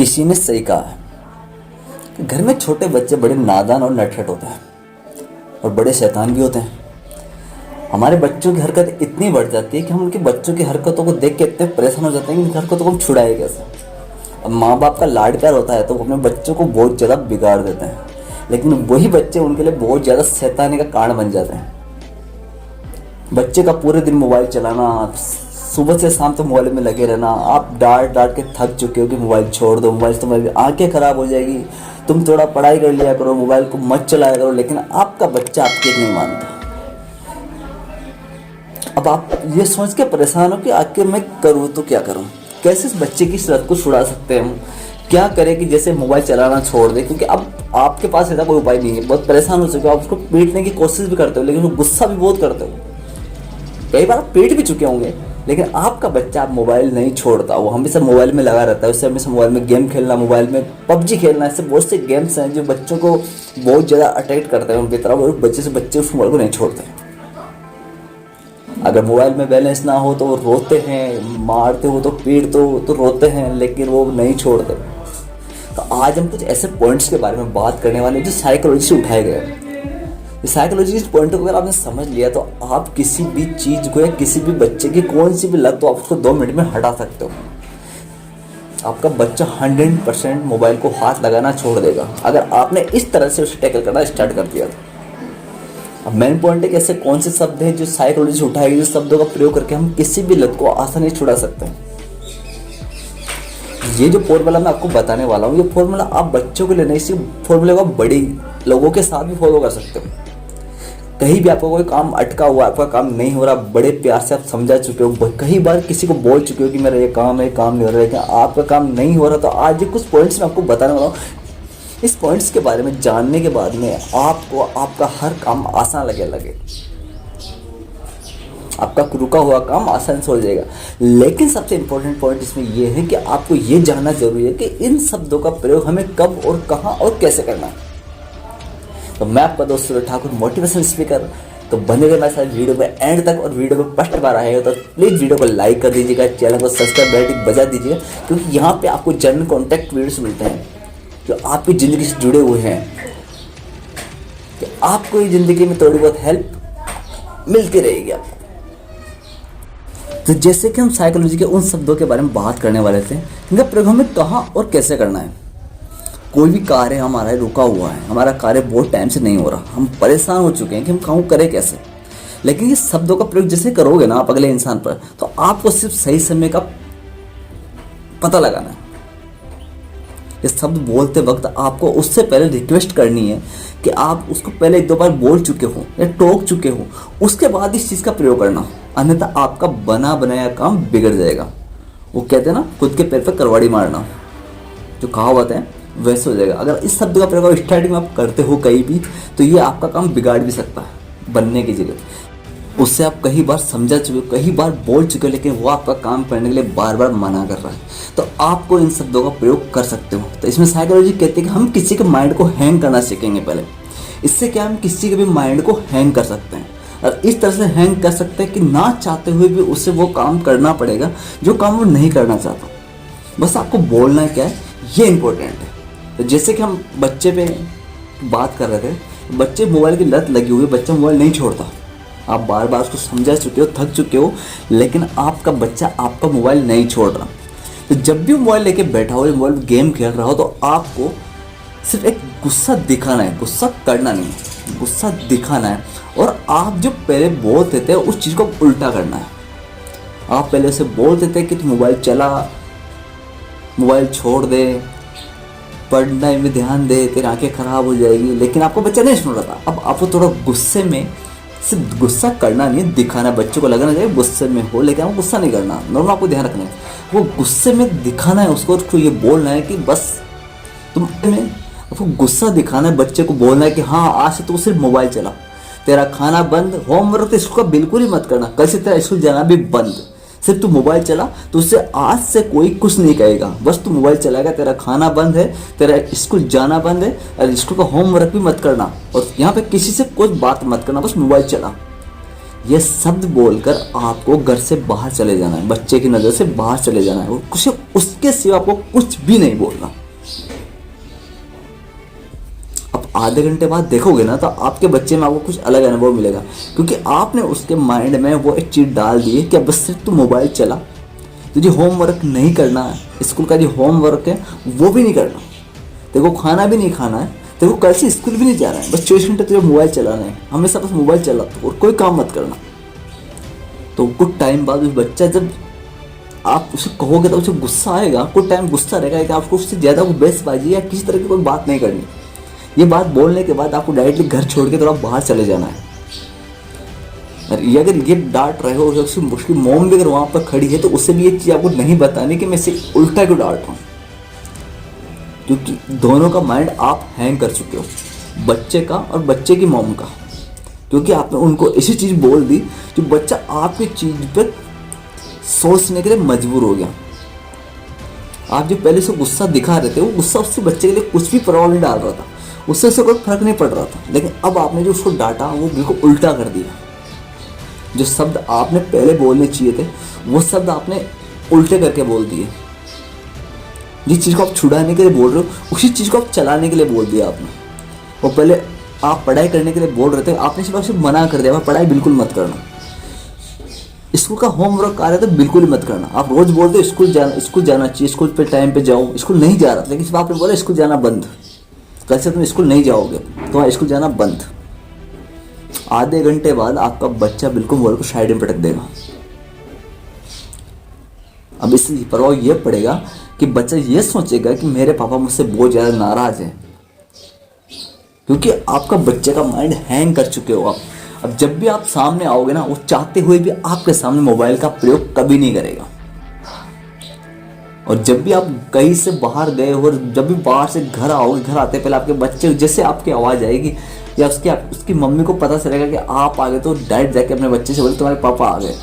किसी ने सही कहा है कि घर में छोटे बच्चे बड़े नादान और नटखट होते हैं और बड़े शैतान भी होते हैं। हमारे बच्चों की हरकत इतनी बढ़ जाती है कि हम उनके बच्चों की हरकतों को देख के इतने परेशान हो जाते हैं कि उनकी हरकतों को हम छुड़ाए कैसे। अब माँ बाप का लाड प्यार होता है तो वो अपने बच्चों को बहुत ज़्यादा बिगाड़ देते हैं, लेकिन वही बच्चे उनके लिए बहुत ज़्यादा शैतानी का कारण बन जाते हैं। बच्चे का पूरे दिन मोबाइल चलाना, सुबह से शाम तक मोबाइल में लगे रहना, आप डांट डांट के थक चुके हो कि मोबाइल छोड़ दो, मोबाइल से तुम्हारी आंखें खराब हो जाएगी, तुम थोड़ा पढ़ाई कर लिया करो, मोबाइल को मत चलाया करो, लेकिन आपका बच्चा आपकी नहीं मानता। अब आप ये सोच के परेशान हो कि आखिर मैं करूँ तो क्या करूँ, कैसे इस बच्चे की लत को छुड़ा सकते हैं हम, क्या करें कि जैसे मोबाइल चलाना छोड़ दे। क्योंकि अब आपके पास ऐसा कोई उपाय नहीं है, बहुत परेशान हो चुके हो, आप उसको पीटने की कोशिश भी करते हो लेकिन वो गुस्सा भी बहुत करते हो, कई बार आप पीट भी चुके होंगे, लेकिन आपका बच्चा आप मोबाइल नहीं छोड़ता। वो हमेशा मोबाइल में लगा रहता है, उससे हमेशा मोबाइल में गेम खेलना, मोबाइल में पबजी खेलना, ऐसे बहुत से गेम्स हैं जो बच्चों को बहुत ज़्यादा अट्रैक्ट करते हैं उनकी तरफ, और बच्चे उस मोबाइल को नहीं छोड़ते। अगर मोबाइल में बैलेंस ना हो तो वो रोते हैं, मारते हो तो पीटते हो तो रोते हैं, लेकिन वो नहीं छोड़ते। तो आज हम कुछ ऐसे पॉइंट्स के बारे में बात करने वाले हैं जो साइकोलॉजी से उठाए गए हैं। साइकोलॉजी इस पॉइंट को अगर आपने समझ लिया तो आप किसी भी चीज़ को या किसी भी बच्चे की कौन सी भी लत तो आप उसको 2 मिनट में हटा सकते हो। आपका बच्चा 100% मोबाइल को हाथ लगाना छोड़ देगा अगर आपने इस तरह से उसे टैकल करना स्टार्ट कर दिया तो। अब मेन पॉइंट है कि ऐसे कौन से शब्द हैं जो साइकोलॉजी से उठाए गए, जिस शब्दों का प्रयोग करके हम किसी भी लत को आसानी से छुड़ा सकते हैं। ये जो फॉर्मूला मैं आपको बताने वाला हूँ, ये फॉर्मूला आप बच्चों के लिए नहीं, सिर्फ फॉर्मूले को बड़ी लोगों के साथ भी फॉलो कर सकते हो। कहीं भी आपका कोई काम अटका हुआ, आपका काम नहीं हो रहा, बड़े प्यार से आप समझा चुके हो, कई बार किसी को बोल चुके हो कि मेरा ये काम है, काम नहीं हो रहा है, लेकिन आपका काम नहीं हो रहा, तो आज ये कुछ पॉइंट्स मैं आपको बताने वाला हूँ। इस पॉइंट्स के बारे में जानने के बाद में आपको आपका हर काम आसान लगे, आपका रुका हुआ काम आसान से हो जाएगा। लेकिन सबसे इंपॉर्टेंट पॉइंट इसमें यह है कि आपको ये जानना जरूरी है कि इन शब्दों का प्रयोग हमें कब और कहाँ और कैसे करना है। तो मैं आपका दोस्त सूरज ठाकुर, मोटिवेशनल स्पीकर। तो बने रहे मेरे साथ वीडियो में एंड तक, और वीडियो में फर्स्ट बार आए हो तो प्लीज़ वीडियो को लाइक कर दीजिएगा, चैनल को सब्सक्राइब बेल बजा दीजिएगा, क्योंकि यहाँ पे आपको जनरल कॉन्टैक्ट वीडियोस मिलते हैं जो आपकी ज़िंदगी से जुड़े हुए हैं, कि आपको ये ज़िंदगी में थोड़ी बहुत हेल्प मिलती रहेगी आपको। तो जैसे कि हम साइकोलॉजी के उन शब्दों के बारे में बात करने वाले थे, इनका प्रयोग हमें कहाँ और कैसे करना है। कोई भी कार्य हमारा रुका हुआ है, हमारा कार्य बहुत टाइम से नहीं हो रहा, हम परेशान हो चुके हैं कि हम काम करें कैसे, लेकिन ये शब्दों का प्रयोग जैसे करोगे ना आप अगले इंसान पर, तो आपको सिर्फ सही समय का पता लगाना है। ये शब्द बोलते वक्त आपको उससे पहले रिक्वेस्ट करनी है कि आप उसको पहले 1-2 बार बोल चुके हो या टोक चुके हो, उसके बाद इस चीज़ का प्रयोग करना, अन्यथा आपका बना बनाया काम बिगड़ जाएगा। वो कहते हैं ना, खुद के पैर पर करवाड़ी मारना, जो कहावत है वैसे हो जाएगा। अगर इस शब्द का प्रयोग स्टार्टिंग में आप करते हो कहीं भी, तो ये आपका काम बिगाड़ भी सकता है बनने की जगह। उससे आप कई बार समझा चुके हो, कई बार बोल चुके हो, लेकिन वो आपका काम करने के लिए बार बार मना कर रहा है, तो आपको इन शब्दों का प्रयोग कर सकते हो। तो इसमें साइकोलॉजी कहती है कि हम किसी के माइंड को हैंग करना सीखेंगे पहले। इससे क्या, हम किसी के भी माइंड को हैंग कर सकते हैं, और इस तरह से हैंग कर सकते हैं कि ना चाहते हुए भी उससे वो काम करना पड़ेगा जो काम वो नहीं करना चाहता। बस आपको बोलना है क्या है, ये इंपॉर्टेंट है। तो जैसे कि हम बच्चे पे बात कर रहे थे, बच्चे मोबाइल की लत लगी हुई है, बच्चा मोबाइल नहीं छोड़ता। आप बार बार उसको समझा चुके हो, थक चुके हो, लेकिन आपका बच्चा आपका मोबाइल नहीं छोड़ रहा। तो जब भी मोबाइल लेके बैठा हो, मोबाइल में गेम खेल रहा हो, तो आपको सिर्फ एक गुस्सा दिखाना है, गुस्सा करना नहीं है, गुस्सा दिखाना है। और आप जो पहले बोलते थे उस चीज़ को उल्टा करना है। आप पहले उसे बोलते थे कि तू मोबाइल चला, मोबाइल छोड़ दे, पढ़ने में ध्यान दे, तेरी आंखें खराब हो जाएगी, लेकिन आपको बच्चा नहीं सुन रहा था। अब आपको थोड़ा गुस्से में, सिर्फ गुस्सा करना नहीं, दिखाना। बच्चों को लगना चाहिए गुस्से में हो, लेकिन आपको गुस्सा नहीं करना, नॉर्मल आपको ध्यान रखना है। वो गुस्से में दिखाना है उसको ये बोलना है कि बस तुम में, आपको गुस्सा दिखाना है, बच्चे को बोलना है कि हाँ आज से तू सिर्फ मोबाइल चला, तेरा खाना बंद, होमवर्क तो इसको बिल्कुल ही मत करना, कल से तेरा स्कूल जाना भी बंद, सिर्फ तू मोबाइल चला। तो उससे आज से कोई कुछ नहीं कहेगा, बस तू मोबाइल चलाएगा, तेरा खाना बंद है, तेरा स्कूल जाना बंद है, और स्कूल का होमवर्क भी मत करना, और यहाँ पे किसी से कोई बात मत करना, बस मोबाइल चला। ये शब्द बोलकर आपको घर से बाहर चले जाना है, बच्चे की नज़र से बाहर चले जाना है, कुछ उसके सिवा आपको कुछ भी नहीं बोलना। अब आधे घंटे बाद देखोगे ना तो आपके बच्चे में आपको कुछ अलग अनुभव मिलेगा, क्योंकि आपने उसके माइंड में वो एक चीज़ डाल दी है कि अब बस सिर्फ तू मोबाइल चला, तुझे होमवर्क नहीं करना है, स्कूल का जो होमवर्क है वो भी नहीं करना, तेरे को खाना भी नहीं खाना है, तेरे को कल से स्कूल भी नहीं जाना है, बस 24 घंटे तुझे मोबाइल चलाना है, हमेशा बस मोबाइल चला और कोई काम मत करना। तो कुछ टाइम बाद उस बच्चा, जब आप उसे कहोगे तो उसे गुस्सा आएगा, कुछ टाइम गुस्सा रहेगा कि आपको उससे ज़्यादा वो बहसबाजी या किसी तरह की कोई बात नहीं करनी। ये बात बोलने के बाद आपको डायरेक्टली घर छोड़ के थोड़ा बाहर चले जाना है। अगर ये डांट रहे हो, उसकी मॉम भी अगर वहाँ पर खड़ी है तो उससे भी ये चीज़ आपको नहीं बतानी कि मैं इसे उल्टा क्यों डांट रहा हूँ, क्योंकि दोनों का माइंड आप हैंग कर चुके हो, बच्चे का और बच्चे की मॉम का, क्योंकि आपने उनको ऐसी चीज़ बोल दी जो बच्चा आपकी चीज़ पर सोचने के लिए मजबूर हो गया। आप जो पहले से गुस्सा दिखा रहे थे, वो गुस्सा उससे बच्चे के लिए कुछ भी प्रभाव नहीं डाल रहा था, उससे कोई फर्क नहीं पड़ रहा था, लेकिन अब आपने जो उसको डांटा वो बिल्कुल उल्टा कर दिया। जो शब्द आपने पहले बोलने चाहिए थे वो शब्द आपने उल्टे करके बोल दिए। जिस चीज़ को आप छुड़ाने के लिए बोल रहे हो उसी चीज़ को आप चलाने के लिए बोल दिया आपने। वो पहले आप पढ़ाई करने के लिए बोल रहे थे, आपने सिर्फ मना कर दिया, पढ़ाई बिल्कुल मत करना, स्कूल का होमवर्क आ रहा है तो बिल्कुल ही मत करना। आप रोज़ बोलते हो स्कूल जाना चाहिए, स्कूल पे टाइम पे जाओ, स्कूल नहीं जा रहा, लेकिन सिर्फ आपने बोला स्कूल जाना बंद, कल से तुम स्कूल नहीं जाओगे, तो स्कूल जाना बंद। आधे घंटे बाद आपका बच्चा बिल्कुल मोबाइल को साइड में पटक देगा। अब इससे प्रभाव ये पड़ेगा कि बच्चा ये सोचेगा कि मेरे पापा मुझसे बहुत ज़्यादा नाराज़ हैं, क्योंकि आपका बच्चे का माइंड हैंग कर चुके हो आप। अब जब भी आप सामने आओगे ना, वो चाहते हुए भी आपके सामने मोबाइल का प्रयोग कभी नहीं करेगा। और जब भी आप कहीं से बाहर गए हो और जब भी बाहर से घर आओगे, घर आते पहले आपके बच्चे जैसे आपकी आवाज़ आएगी या उसकी मम्मी को पता चलेगा कि आप आ गए, तो डायरेक्ट जाके अपने बच्चे से बोले तुम्हारे पापा आ गए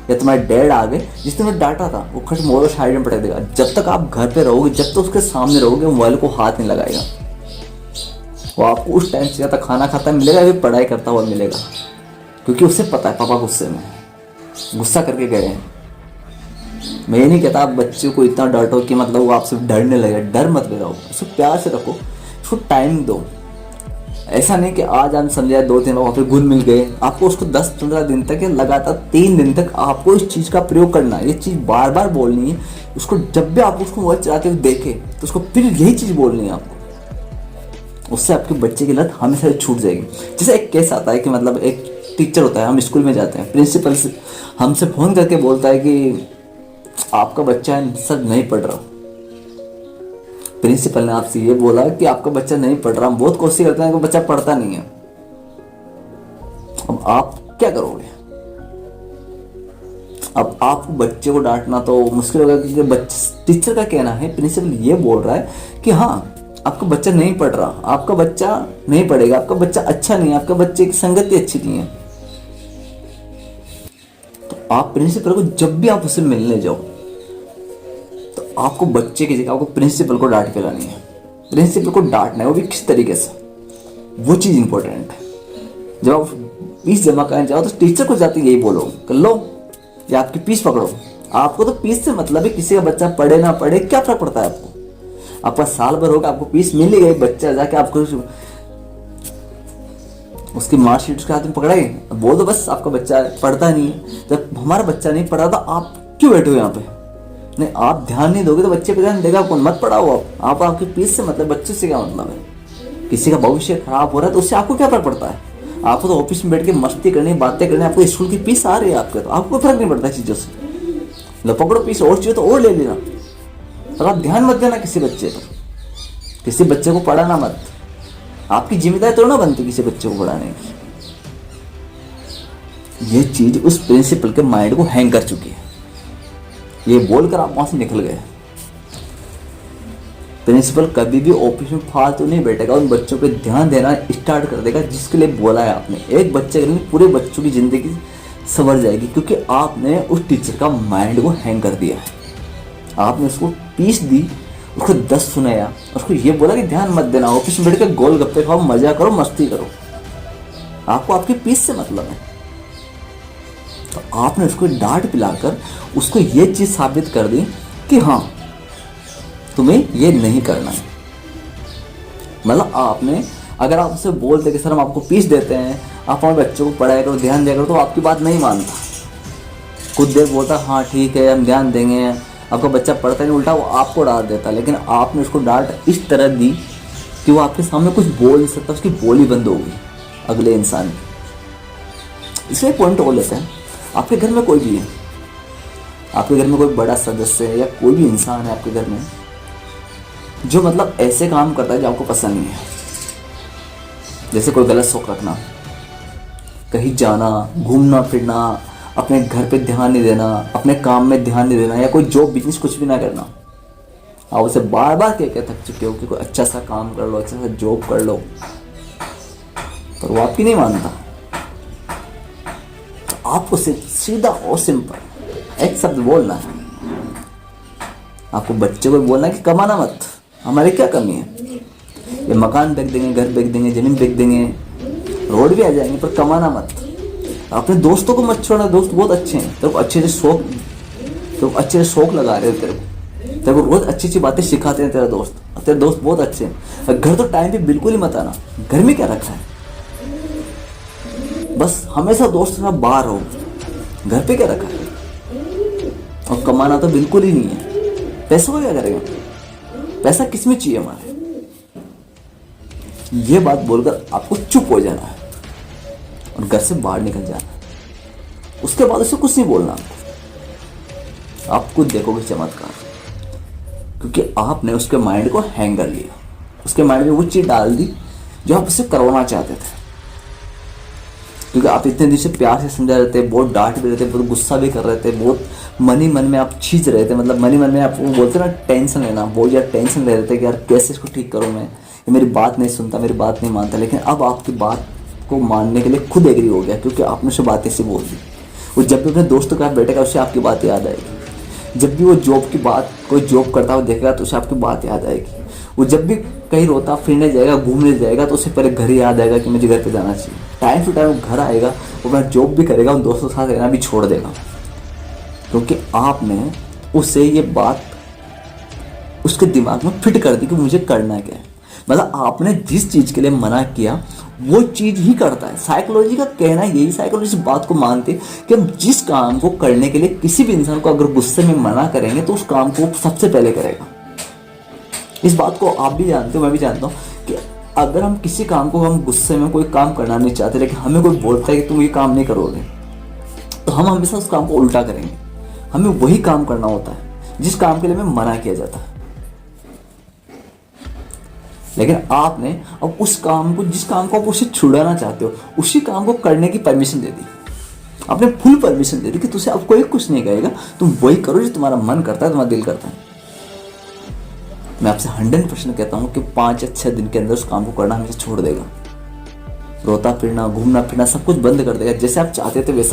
या तुम्हारे डैड आ गए, जिसने मैं डांटा था, वो खट मोबाइल साइड में पटक देगा। जब तक आप घर पे रहोगे, जब तक उसके सामने रहोगे, मोबाइल को हाथ नहीं लगाएगा। वो आपको उस टाइम से ज़्यादा खाना खाता मिलेगा या पढ़ाई करता हुआ मिलेगा, क्योंकि उसे पता है पापा गुस्सा करके गए हैं। मैं ये नहीं कहता आप बच्चे को इतना डांटो कि मतलब वो आपसे डरने लगे, डर मत लगाओ, उसको प्यार से रखो, उसको टाइम दो। ऐसा नहीं कि आज हम समझाए 2-3 वहाँ पे घुल मिल गए, आपको उसको 10-15 दिन तक या लगातार 3 दिन तक आपको इस चीज़ का प्रयोग करना है। ये चीज़ बार बार बोलनी है उसको। जब भी आप उसको मोबाइल चलाते हुए देखे तो उसको फिर यही चीज़ बोलनी है आपको। उससे आपके बच्चे की लत हमेशा छूट जाएगी। जैसे एक केस आता है कि मतलब एक टीचर होता है, हम स्कूल में जाते हैं, प्रिंसिपल से हमसे फ़ोन करके बोलता है कि आपका बच्चा सर नहीं पढ़ रहा। प्रिंसिपल ने आपसे ये बोला कि आपका बच्चा नहीं पढ़ रहा, हम बहुत कोशिश करते हैं कि बच्चा पढ़ता नहीं है। अब आप क्या करोगे? अब आपको बच्चे को डांटना तो मुश्किल होगा, क्योंकि टीचर का कहना है, प्रिंसिपल ये बोल रहा है कि हाँ आपका बच्चा नहीं पढ़ रहा, आपका बच्चा नहीं पढ़ेगा, आपका बच्चा अच्छा नहीं है, आपका बच्चे की संगति अच्छी नहीं है। तो आप प्रिंसिपल को जब भी आप उससे मिलने जाओ तो आपको बच्चे की जगह आपको प्रिंसिपल को डांट के लानी है। प्रिंसिपल को डांटना है, वो भी किस तरीके से, वो चीज़ इंपॉर्टेंट है। जब आप फीस जमा करने जाओ तो टीचर को जाते यही बोलो कर लो या आपकी फीस पकड़ो। आपको तो फीस से मतलब है, किसी का बच्चा पढ़े ना पढ़े क्या फर्क पड़ता है आपको। आपका साल भर होगा, आपको फीस मिल ही गई, बच्चा जाके आपको उसकी मार्कशीट उसके हाथ में पकड़ाई, बोल दो बस आपका बच्चा पढ़ता नहीं है। जब हमारा बच्चा नहीं पढ़ा तो आप क्यों बैठे हो यहाँ पे? नहीं, आप ध्यान नहीं दोगे तो बच्चे पे ध्यान देगा कौन? मत पढ़ाओ आप आपकी फीस से मतलब, बच्चे से क्या मतलब है? किसी का भविष्य खराब हो रहा है तो उससे आपको क्या फर्क पड़ता है? आपको तो ऑफिस में बैठ के मस्ती करनी, बातें करनी, आपको स्कूल की फीस आ रही है आपके, तो आपको फर्क नहीं पड़ता चीज़ों से। लो पकड़ो फीस, और चाहिए तो और ले लेना, और आप ध्यान मत देना किसी बच्चे पर, किसी बच्चे को पढ़ाना मत। आपकी जिम्मेदारी तो ना बनती किसी बच्चे को पढ़ाने की। ये चीज उस प्रिंसिपल के माइंड को हैंग कर चुकी है। ये बोलकर आप वहां से निकल गए। प्रिंसिपल कभी भी ऑफिस में फालतू नहीं बैठेगा, उन बच्चों पे ध्यान देना स्टार्ट कर देगा जिसके लिए बोला है आपने। एक बच्चे के लिए पूरे बच्चों की जिंदगी संवर जाएगी, क्योंकि आपने उस टीचर का माइंड को हैंग कर दिया है। आपने उसको फीस दी, उसको 10 सुनाया, उसको ये बोला कि ध्यान मत देना, ऑफिस में बैठ के गोल गप्पे खाओ, मजा करो, मस्ती करो। आपको आपकी फीस से मतलब है। तो आपने उसको डांट पिलाकर उसको ये चीज़ साबित कर दी कि हाँ तुम्हें ये नहीं करना है। मतलब आपने, अगर आप उससे बोलते कि सर हम आपको फीस देते हैं, आप हमारे बच्चों को पढ़ाया करो, ध्यान दिया करो, तो आपकी बात नहीं मानता, खुद देर बोलता हाँ ठीक है हम ध्यान देंगे, आपका बच्चा पढ़ता नहीं, उल्टा वो आपको डांट देता। लेकिन आपने उसको डांट इस तरह दी कि वो आपके सामने कुछ बोल नहीं सकता, उसकी बोली बंद हो गई अगले इंसान की। इसलिए पॉइंट और लेते हैं, आपके घर में कोई भी है, आपके घर में कोई बड़ा सदस्य है या कोई भी इंसान है आपके घर में जो मतलब ऐसे काम करता है जो आपको पसंद नहीं है, जैसे कोई गलत शौक रखना, कहीं जाना, घूमना फिरना, अपने घर पे ध्यान नहीं देना, अपने काम में ध्यान नहीं देना, या कोई जॉब बिजनेस कुछ भी ना करना। आप उसे बार बार कह थक चुके हो कि कोई अच्छा सा काम कर लो, अच्छा सा जॉब कर लो, पर वो आपकी नहीं मानता। तो आपको सीधा और सिंपल एक शब्द बोलना है, आपको बच्चे को बोलना है कि कमाना मत, हमारी क्या कमी है, ये मकान बेच देंगे, घर बेच देंगे, जमीन बेच देंगे, रोड भी आ जाएंगे, पर कमाना मत। अपने दोस्तों को मत छोड़ना, दोस्त बहुत अच्छे हैं, तेरे को अच्छे से शौक लगा रहे हो, तेरे को रोज अच्छी अच्छी बातें सिखाते हैं तेरे दोस्त बहुत अच्छे हैं। घर तो टाइम पे बिल्कुल ही मत आना, घर में क्या रखा है, बस हमेशा दोस्त ना बाहर हो, घर पे क्या रखा है। और कमाना तो बिल्कुल ही नहीं है, पैसों को क्या करेगा, पैसा किस में चाहिए हमारे। ये बात बोलकर आपको चुप हो जाना है और घर से बाहर निकल जाना है। उसके बाद उसे कुछ नहीं बोलना, आप खुद देखोगे चमत्कार, क्योंकि आपने उसके माइंड को हैंग कर लिया, उसके माइंड में वो चीज़ डाल दी जो आप उससे करवाना चाहते थे। क्योंकि आप इतने दिन से प्यार से समझा रहे थे, बहुत डांट भी रहे थे, बहुत गुस्सा भी कर रहे थे, बहुत मन ही मन में आप खींच रहे थे, मतलब मन ही मन में आप वो बोलते ना टेंशन लेना, बहुत ज़्यादा टेंशन ले रहे थे कि यार कैसे इसको ठीक करूँ मैं, ये मेरी बात नहीं सुनता, मेरी बात नहीं मानता। लेकिन अब आपकी बात को मानने के लिए खुद एग्री हो गया, क्योंकि आपने उसे बात ऐसी बोल दी। वो जब भी अपने दोस्तों के साथ बैठेगा उससे आपकी बात याद आएगी, जब भी वो जॉब की बात कोई जॉब करता हुआ देखेगा तो उसे आपकी बात याद आएगी, वो जब भी कहीं रोता फिरने जाएगा, घूमने जाएगा, तो उसे पहले घर ही याद आएगा कि मुझे घर पे जाना चाहिए। टाइम टू टाइम घर आएगा, वो अपना जॉब भी करेगा, उन दोस्तों के साथ रहना भी छोड़ देगा, क्योंकि आपने उसे ये बात उसके दिमाग में फिट कर दी कि मुझे करना क्या है। मतलब आपने जिस चीज़ के लिए मना किया वो चीज़ ही करता है। साइकोलॉजी का कहना यही, साइकोलॉजी इस बात को मानते कि हम जिस काम को करने के लिए किसी भी इंसान को अगर गुस्से में मना करेंगे तो उस काम को सबसे पहले करेगा। इस बात को आप भी जानते हो, मैं भी जानता हूँ कि अगर हम किसी काम को, हम गुस्से में कोई काम करना नहीं चाहते लेकिन हमें कोई बोलता है कि तुम ये काम नहीं करोगे, तो हम हमेशा उस काम को उल्टा करेंगे। हमें वही काम करना होता है जिस काम के लिए हमें मना किया जाता है। लेकिन आपने अब उस काम को, जिस काम को आप उससे छुड़ाना चाहते हो, उसी काम को करने की परमिशन दे दी। आपने फुल परमिशन दे दी कि तुझसे अब कोई कुछ नहीं कहेगा, तुम वही करो जो तुम्हारा मन करता है, तुम्हारा दिल करता है। मैं आपसे 100% कहता हूँ कि 5 या 6 दिन के अंदर उस काम को करना हमेशा छोड़ देगा। रोता फिरना, घूमना फिरना सब कुछ बंद कर देगा। जैसे आप चाहते थे वैसा